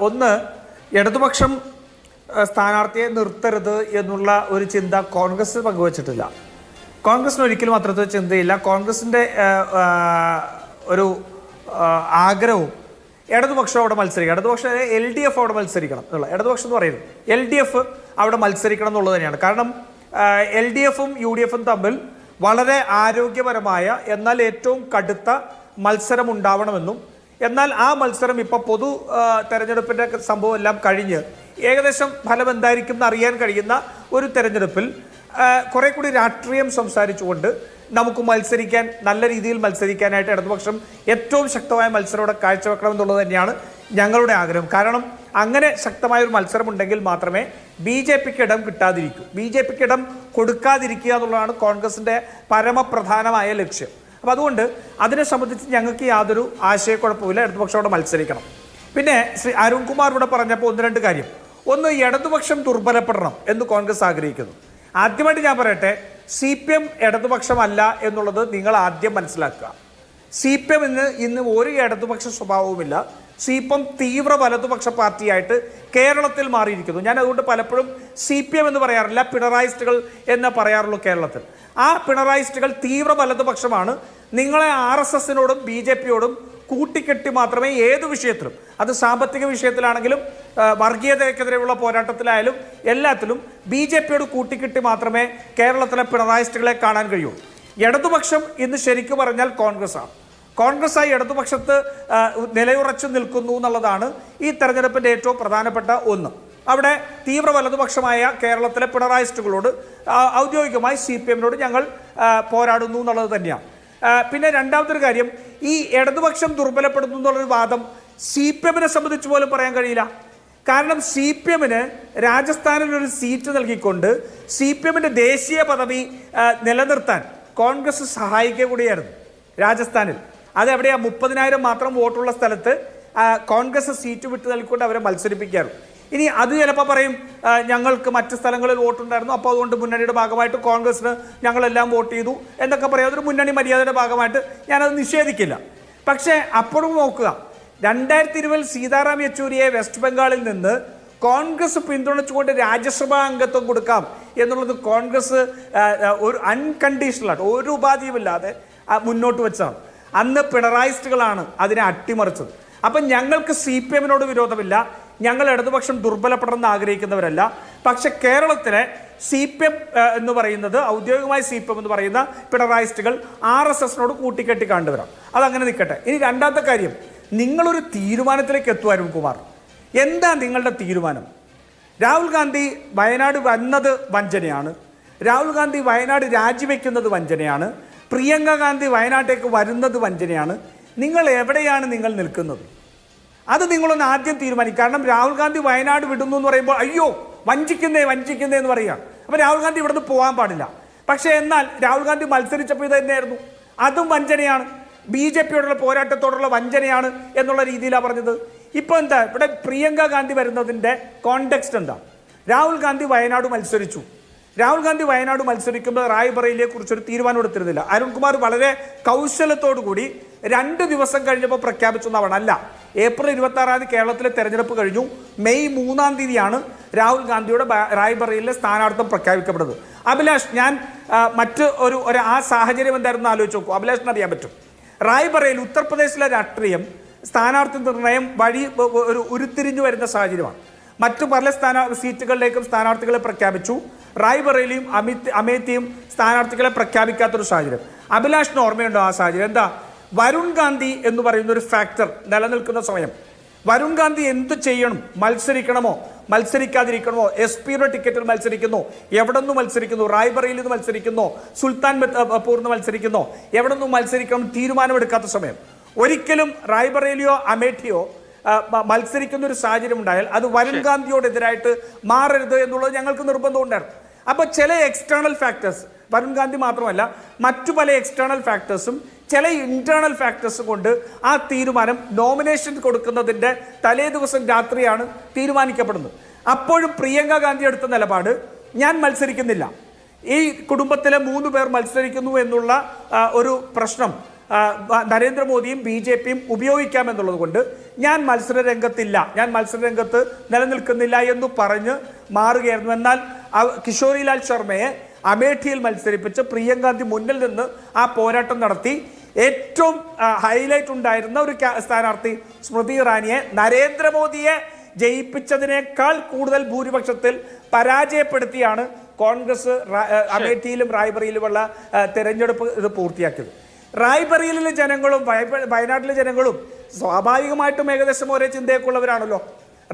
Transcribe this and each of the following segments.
ഒന്ന്, ഇടതുപക്ഷം സ്ഥാനാർത്ഥിയെ നിർത്തരുത് എന്നുള്ള ഒരു ചിന്ത കോൺഗ്രസ് പങ്കുവച്ചിട്ടില്ല. കോൺഗ്രസിന് ഒരിക്കലും അത്തരത്തിൽ ചിന്തയില്ല. കോൺഗ്രസിൻ്റെ ഒരു ആഗ്രഹവും ഇടതുപക്ഷം അവിടെ മത്സരിക്കണം, ഇടതുപക്ഷം LDF അവിടെ മത്സരിക്കണം എന്നുള്ള, ഇടതുപക്ഷം എന്ന് പറയുന്നത് LDF അവിടെ മത്സരിക്കണം എന്നുള്ളത് തന്നെയാണ്. കാരണം LDFും UDFും തമ്മിൽ വളരെ ആരോഗ്യപരമായ എന്നാൽ ഏറ്റവും കടുത്ത മത്സരം ഉണ്ടാവണമെന്നും, എന്നാൽ ആ മത്സരം ഇപ്പോൾ പൊതു തെരഞ്ഞെടുപ്പിൻ്റെ സംഭവം എല്ലാം കഴിഞ്ഞ് ഏകദേശം ഫലം എന്തായിരിക്കും എന്ന് അറിയാൻ കഴിയുന്ന ഒരു തെരഞ്ഞെടുപ്പിൽ കുറെ കൂടി രാഷ്ട്രീയം സംസാരിച്ചുകൊണ്ട് നമുക്ക് മത്സരിക്കാൻ, നല്ല രീതിയിൽ മത്സരിക്കാനായിട്ട് ഇടതുപക്ഷം ഏറ്റവും ശക്തമായ മത്സരം ഇവിടെ കാഴ്ചവെക്കണം എന്നുള്ളത് തന്നെയാണ് ഞങ്ങളുടെ ആഗ്രഹം. കാരണം അങ്ങനെ ശക്തമായൊരു മത്സരം ഉണ്ടെങ്കിൽ മാത്രമേ BJPക്ക് ഇടം കിട്ടാതിരിക്കൂ. BJPക്ക് ഇടം കൊടുക്കാതിരിക്കുക എന്നുള്ളതാണ് കോൺഗ്രസിൻ്റെ പരമപ്രധാനമായ ലക്ഷ്യം. അപ്പോൾ അതുകൊണ്ട് അതിനെ സംബന്ധിച്ച് ഞങ്ങൾക്ക് യാതൊരു ആശയക്കുഴപ്പമില്ല, ഇടതുപക്ഷം അവിടെ മത്സരിക്കണം. പിന്നെ ശ്രീ അരുൺകുമാർ ഇവിടെ പറഞ്ഞപ്പോൾ ഒന്ന് രണ്ട് കാര്യം. ഒന്ന്, ഇടതുപക്ഷം ദുർബലപ്പെടണം എന്ന് കോൺഗ്രസ് ആഗ്രഹിക്കുന്നു. ആദ്യമായിട്ട് ഞാൻ പറയട്ടെ, CPM ഇടതുപക്ഷമല്ല എന്നുള്ളത് നിങ്ങൾ ആദ്യം മനസ്സിലാക്കുക. CPM ഇന്ന് ഒരു ഇടതുപക്ഷ സ്വഭാവവുമില്ല. CPM തീവ്ര വലതുപക്ഷ പാർട്ടിയായിട്ട് കേരളത്തിൽ മാറിയിരിക്കുന്നു. ഞാൻ അതുകൊണ്ട് പലപ്പോഴും CPM എന്ന് പറയാറില്ല, പിണറായിസ്റ്റുകൾ എന്ന് പറയാറുള്ളൂ കേരളത്തിൽ. ആ പിണറായിസ്റ്റുകൾ തീവ്ര വലതുപക്ഷമാണ്. നിങ്ങളെ RSSനോടും BJPയോടും കൂട്ടിക്കെട്ടി മാത്രമേ ഏത് വിഷയത്തിലും, അത് സാമ്പത്തിക വിഷയത്തിലാണെങ്കിലും വർഗീയതയ്ക്കെതിരെയുള്ള പോരാട്ടത്തിലായാലും എല്ലാത്തിലും BJPയോട് കൂട്ടിക്കെട്ടി മാത്രമേ കേരളത്തിലെ പിണറായിസ്റ്റുകളെ കാണാൻ കഴിയൂ. ഇടതുപക്ഷം ഇന്ന് ശരിക്കും പറഞ്ഞാൽ കോൺഗ്രസ്സാണ്. കോൺഗ്രസ്സായി ഇടതുപക്ഷത്ത് നിലയുറച്ചു നിൽക്കുന്നു എന്നുള്ളതാണ് ഈ തെരഞ്ഞെടുപ്പിൻ്റെ ഏറ്റവും പ്രധാനപ്പെട്ട ഒന്ന്. അവിടെ തീവ്ര വലതുപക്ഷമായ കേരളത്തിലെ പിണറായിസ്റ്റുകളോട് ഔദ്യോഗികമായി CPMനോട് ഞങ്ങൾ പോരാടുന്നു എന്നുള്ളത് തന്നെയാണ്. പിന്നെ രണ്ടാമതൊരു കാര്യം, ഈ ഇടതുപക്ഷം ദുർബലപ്പെടുന്നു എന്നുള്ളൊരു വാദം CPMനെ സംബന്ധിച്ച് പോലും പറയാൻ കഴിയില്ല. കാരണം CPMന് രാജസ്ഥാനിൽ ഒരു സീറ്റ് നൽകിക്കൊണ്ട് CPMന്റെ ദേശീയ പദവി നിലനിർത്താൻ കോൺഗ്രസ് സഹായിക്കുക കൂടിയായിരുന്നു രാജസ്ഥാനിൽ. അതെവിടെയാണ്? 30,000 മാത്രം വോട്ടുള്ള സ്ഥലത്ത് കോൺഗ്രസ് സീറ്റ് വിട്ട് നൽകിക്കൊണ്ട് അവരെ മത്സരിപ്പിക്കാറ്. ഇനി അത് ചിലപ്പോൾ പറയും ഞങ്ങൾക്ക് മറ്റ് സ്ഥലങ്ങളിൽ വോട്ടുണ്ടായിരുന്നു, അപ്പോൾ അതുകൊണ്ട് മുന്നണിയുടെ ഭാഗമായിട്ട് കോൺഗ്രസിന് ഞങ്ങളെല്ലാം വോട്ട് ചെയ്തു എന്നൊക്കെ പറയാം. അതൊരു മുന്നണി മര്യാദയുടെ ഭാഗമായിട്ട് ഞാനത് നിഷേധിക്കില്ല. പക്ഷേ അപ്പോഴും നോക്കുക, 2020 സീതാറാം യെച്ചൂരിയെ വെസ്റ്റ് ബംഗാളിൽ നിന്ന് കോൺഗ്രസ് പിന്തുണച്ചുകൊണ്ട് രാജ്യസഭാ അംഗത്വം കൊടുക്കാം എന്നുള്ളത് കോൺഗ്രസ് ഒരു അൺകണ്ടീഷണലായിട്ട് ഒരു ഉപാധിയുമില്ലാതെ മുന്നോട്ട് വെച്ചതാണ്. അന്ന് പിണറായിസ്റ്റുകളാണ് അതിനെ അട്ടിമറിച്ചത്. അപ്പം ഞങ്ങൾക്ക് CPMനോട് വിരോധമില്ല, ഞങ്ങൾ ഇടതുപക്ഷം ദുർബലപ്പെടണമെന്ന് ആഗ്രഹിക്കുന്നവരല്ല. പക്ഷെ കേരളത്തിലെ CPM എന്ന് പറയുന്നത്, ഔദ്യോഗികമായി CPM എന്ന് പറയുന്ന പിണറായിസ്റ്റുകൾ RSSനോട് കൂട്ടിക്കെട്ടി കണ്ടുവരാം. അതങ്ങനെ നിൽക്കട്ടെ. ഇനി രണ്ടാമത്തെ കാര്യം, നിങ്ങളൊരു തീരുമാനത്തിലേക്ക് എത്തുക അരുൺകുമാർ. എന്താ നിങ്ങളുടെ തീരുമാനം? രാഹുൽ ഗാന്ധി വയനാട് വന്നത് വഞ്ചനയാണ്. രാഹുൽ ഗാന്ധി വയനാട് രാജിവെക്കുന്നത് വഞ്ചനയാണ്. പ്രിയങ്ക ഗാന്ധി വയനാട്ടേക്ക് വരുന്നത് വഞ്ചനയാണ്. നിങ്ങൾ എവിടെയാണ് നിങ്ങൾ നിൽക്കുന്നത്? അത് നിങ്ങളൊന്ന് ആദ്യം തീരുമാനിക്കും. കാരണം രാഹുൽ ഗാന്ധി വയനാട് വിടുന്നു എന്ന് പറയുമ്പോൾ അയ്യോ വഞ്ചിക്കുന്നേ എന്ന് പറയുക. അപ്പോൾ രാഹുൽ ഗാന്ധി ഇവിടുന്ന് പോകാൻ പാടില്ല. പക്ഷേ എന്നാൽ രാഹുൽ ഗാന്ധി മത്സരിച്ചപ്പോൾ ഇത് തന്നെയായിരുന്നു, അതും വഞ്ചനയാണ്, BJPയോടുള്ള പോരാട്ടത്തോടുള്ള വഞ്ചനയാണ് എന്നുള്ള രീതിയിലാണ് പറഞ്ഞത്. ഇപ്പോൾ എന്താ ഇവിടെ പ്രിയങ്ക ഗാന്ധി വരുന്നതിൻ്റെ കോണ്ടെക്സ്റ്റ് എന്താ? രാഹുൽ ഗാന്ധി വയനാട് മത്സരിച്ചു. രാഹുൽ ഗാന്ധി വയനാട് മത്സരിക്കുമ്പോൾ റായ്ബറേലിയെ കുറിച്ചൊരു തീരുമാനം എടുത്തിരുന്നില്ല. അരുൺകുമാർ വളരെ കൗശലത്തോടു കൂടി 2 ദിവസം കഴിഞ്ഞപ്പോൾ പ്രഖ്യാപിച്ചെന്നാണ്. അല്ല, ഏപ്രിൽ 26 കേരളത്തിലെ തെരഞ്ഞെടുപ്പ് കഴിഞ്ഞു. മെയ് 3 രാഹുൽ ഗാന്ധിയുടെ റായ്ബറേലിയിലെ സ്ഥാനാർത്ഥം പ്രഖ്യാപിക്കപ്പെടുന്നത്. അഭിലാഷ്, ഞാൻ മറ്റ് ഒരു ആ സാഹചര്യം എന്തായിരുന്നു ആലോചിച്ച് നോക്കൂ. അഭിലാഷിന് അറിയാൻ പറ്റും. റായ്ബറേൽ ഉത്തർപ്രദേശിലെ രാഷ്ട്രീയം സ്ഥാനാർത്ഥി നിർണയം വഴി ഒരു ഉരുത്തിരിഞ്ഞു വരുന്ന സാഹചര്യമാണ്. മറ്റു പല സീറ്റുകളിലേക്കും സ്ഥാനാർത്ഥികളെ പ്രഖ്യാപിച്ചു. റായ്ബറേലിയും അമേത്തിയും സ്ഥാനാർത്ഥികളെ പ്രഖ്യാപിക്കാത്തൊരു സാഹചര്യം. അഭിലാഷിന് ഓർമ്മയുണ്ടോ ആ സാഹചര്യം? എന്താ? വരുൺ ഗാന്ധി എന്ന് പറയുന്ന ഒരു ഫാക്ടർ നിലനിൽക്കുന്ന സമയം. വരുൺ ഗാന്ധി എന്ത് ചെയ്യണം? മത്സരിക്കണമോ മത്സരിക്കാതിരിക്കണമോ? SP-യുടെ ടിക്കറ്റിൽ മത്സരിക്കുന്നു, എവിടെ നിന്ന് മത്സരിക്കുന്നു? റായ്ബറേലിയിൽ നിന്ന് മത്സരിക്കുന്നു, സുൽത്താൻ പൂർന്ന് മത്സരിക്കുന്നു, എവിടെ നിന്നും മത്സരിക്കണം തീരുമാനമെടുക്കാത്ത സമയം. ഒരിക്കലും റായ്ബറേലിയോ അമേഠിയോ മത്സരിക്കുന്ന ഒരു സാഹചര്യം ഉണ്ടായാൽ അത് വരുൺ ഗാന്ധിയോടെതിരായിട്ട് മാറരുത് എന്നുള്ളത് ഞങ്ങൾക്ക് നിർബന്ധമുണ്ടായിരുന്നു. അപ്പോൾ ചില എക്സ്റ്റേണൽ ഫാക്ടേഴ്സ്, വരുൺ ഗാന്ധി മാത്രമല്ല മറ്റു പല എക്സ്റ്റേണൽ ഫാക്ടേഴ്സും ചില ഇന്റേണൽ ഫാക്ടേഴ്സ് കൊണ്ട് ആ തീരുമാനം നോമിനേഷൻ കൊടുക്കുന്നതിൻ്റെ തലേ ദിവസം രാത്രിയാണ് തീരുമാനിക്കപ്പെടുന്നത്. അപ്പോഴും പ്രിയങ്ക ഗാന്ധി എടുത്ത നിലപാട് ഞാൻ മത്സരിക്കുന്നില്ല, ഈ കുടുംബത്തിലെ 3 പേർ മത്സരിക്കുന്നു എന്നുള്ള ഒരു പ്രശ്നം നരേന്ദ്രമോദിയും BJPയും ഉപയോഗിക്കാമെന്നുള്ളത് കൊണ്ട് ഞാൻ മത്സര രംഗത്ത് നിലനിൽക്കുന്നില്ല എന്ന് പറഞ്ഞ് മാറുകയായിരുന്നു. എന്നാൽ കിഷോരിലാൽ ശർമ്മയെ അമേഠിയിൽ മത്സരിപ്പിച്ച് പ്രിയങ്ക ഗാന്ധി മുന്നിൽ നിന്ന് ആ പോരാട്ടം നടത്തി ഏറ്റവും ഹൈലൈറ്റ് ഉണ്ടായിരുന്ന ഒരു സ്ഥാനാർത്ഥി സ്മൃതി ഇറാനിയെ നരേന്ദ്രമോദിയെ ജയിപ്പിച്ചതിനേക്കാൾ കൂടുതൽ ഭൂരിപക്ഷത്തിൽ പരാജയപ്പെടുത്തിയാണ് കോൺഗ്രസ് അമേഠിയിലും റായ്ബറയിലുമുള്ള തെരഞ്ഞെടുപ്പ് ഇത് പൂർത്തിയാക്കിയത്. റായ്ബറയിലെ ജനങ്ങളും വയനാട്ടിലെ ജനങ്ങളും സ്വാഭാവികമായിട്ടും ഏകദേശം ഒരേ ചിന്തയൊക്കെയുള്ളവരാണല്ലോ.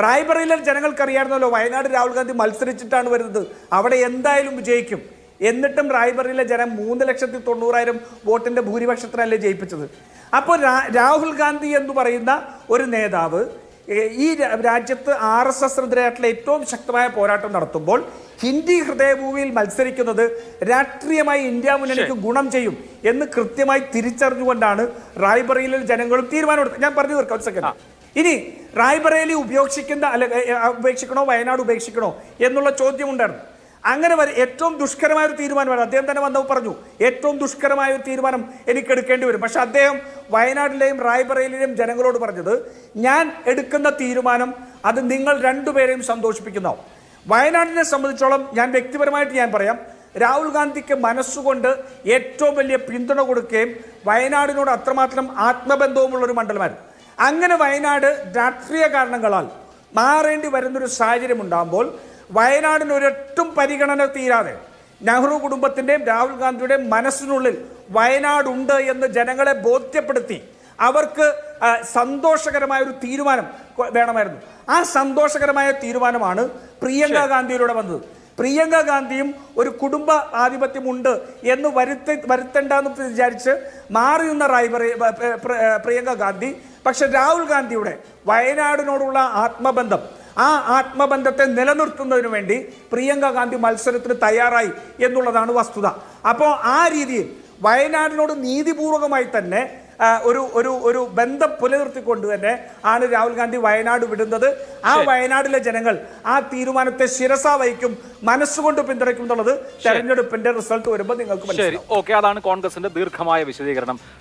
റായ്ബറയിലെ ജനങ്ങൾക്കറിയാമായിരുന്നല്ലോ വയനാട് രാഹുൽ ഗാന്ധി മത്സരിച്ചിട്ടാണ് വരുന്നത്, അവിടെ എന്തായാലും വിജയിക്കും. എന്നിട്ടും റായ്ബറയിലെ ജനം 3,90,000 വോട്ടിന്റെ ഭൂരിപക്ഷത്തിനല്ലേ ജയിപ്പിച്ചത്. അപ്പോൾ രാഹുൽ ഗാന്ധി എന്ന് പറയുന്ന ഒരു നേതാവ് ഈ രാജ്യത്ത് RSSനെതിരായിട്ടുള്ള ഏറ്റവും ശക്തമായ പോരാട്ടം നടത്തുമ്പോൾ ഹിന്ദി ഹൃദയഭൂമിയിൽ മത്സരിക്കുന്നത് രാഷ്ട്രീയമായി ഇന്ത്യ മുന്നണിക്ക് ഗുണം ചെയ്യും എന്ന് കൃത്യമായി തിരിച്ചറിഞ്ഞുകൊണ്ടാണ് റായ്ബറയിലെ ജനങ്ങളും തീരുമാനമെടുത്തത്. ഞാൻ പറഞ്ഞു തീർക്കാം ഒരു സെക്കൻഡ്. ഇനി റായ്ബറേലി ഉപേക്ഷിക്കണോ വയനാട് ഉപേക്ഷിക്കണോ എന്നുള്ള ചോദ്യം ഉണ്ടായിരുന്നു. അങ്ങനെ ഏറ്റവും ദുഷ്കരമായ ഒരു തീരുമാനമാണ്. അദ്ദേഹം തന്നെ വന്നപ്പോൾ പറഞ്ഞു ഏറ്റവും ദുഷ്കരമായ ഒരു തീരുമാനം എനിക്ക് എടുക്കേണ്ടി വരും. പക്ഷെ അദ്ദേഹം വയനാട്ടിലെയും റായ്ബറയിലെയും ജനങ്ങളോട് പറഞ്ഞത് ഞാൻ എടുക്കുന്ന തീരുമാനം അത് നിങ്ങൾ രണ്ടുപേരെയും സന്തോഷിപ്പിക്കുന്നതാവും. വയനാടിനെ സംബന്ധിച്ചോളം വ്യക്തിപരമായിട്ട് ഞാൻ പറയാം, രാഹുൽ ഗാന്ധിക്ക് മനസ്സുകൊണ്ട് ഏറ്റവും വലിയ പിന്തുണ കൊടുക്കുകയും വയനാടിനോട് അത്രമാത്രം ആത്മബന്ധവുമുള്ളൊരു മണ്ഡലമായിരുന്നു. അങ്ങനെ വയനാട് രാഷ്ട്രീയ കാരണങ്ങളാൽ മാറേണ്ടി വരുന്നൊരു സാഹചര്യം ഉണ്ടാകുമ്പോൾ വയനാടിന് ഒരൊട്ടും പരിഗണന തീരാതെ നെഹ്റു കുടുംബത്തിൻ്റെയും രാഹുൽ ഗാന്ധിയുടെയും മനസ്സിനുള്ളിൽ വയനാടുണ്ട് എന്ന് ജനങ്ങളെ ബോധ്യപ്പെടുത്തി അവർക്ക് സന്തോഷകരമായ ഒരു തീരുമാനം വേണമായിരുന്നു. ആ സന്തോഷകരമായ തീരുമാനമാണ് പ്രിയങ്ക ഗാന്ധിയിലൂടെ വന്നത്. പ്രിയങ്ക ഗാന്ധിയും ഒരു കുടുംബ ആധിപത്യമുണ്ട് എന്ന് വരുത്തേണ്ടെന്ന് വിചാരിച്ച് മാറിയുന്ന പ്രിയങ്ക ഗാന്ധി, പക്ഷെ രാഹുൽ ഗാന്ധിയുടെ വയനാടിനോടുള്ള ആത്മബന്ധം, ആ ആത്മബന്ധത്തെ നിലനിർത്തുന്നതിന് വേണ്ടി പ്രിയങ്ക ഗാന്ധി മത്സരത്തിന് തയ്യാറായി എന്നുള്ളതാണ് വസ്തുത. അപ്പോൾ ആ രീതിയിൽ വയനാടിനോട് നീതിപൂർവകമായി തന്നെ ഒരു ബന്ധം പുലർത്തിക്കൊണ്ട് തന്നെ ആണ് രാഹുൽ ഗാന്ധി വയനാട് വിടുന്നത്. ആ വയനാട്ടിലെ ജനങ്ങൾ ആ തീരുമാനത്തെ ശിരസ വഹിക്കും, മനസ്സുകൊണ്ട് പിന്തുണയ്ക്കും എന്നുള്ളത് തെരഞ്ഞെടുപ്പിന്റെ റിസൾട്ട് വരുമ്പോൾ നിങ്ങൾക്ക് മനസ്സിലാവും. അതാണ് കോൺഗ്രസിന്റെ ദീർഘമായ വിശദീകരണം.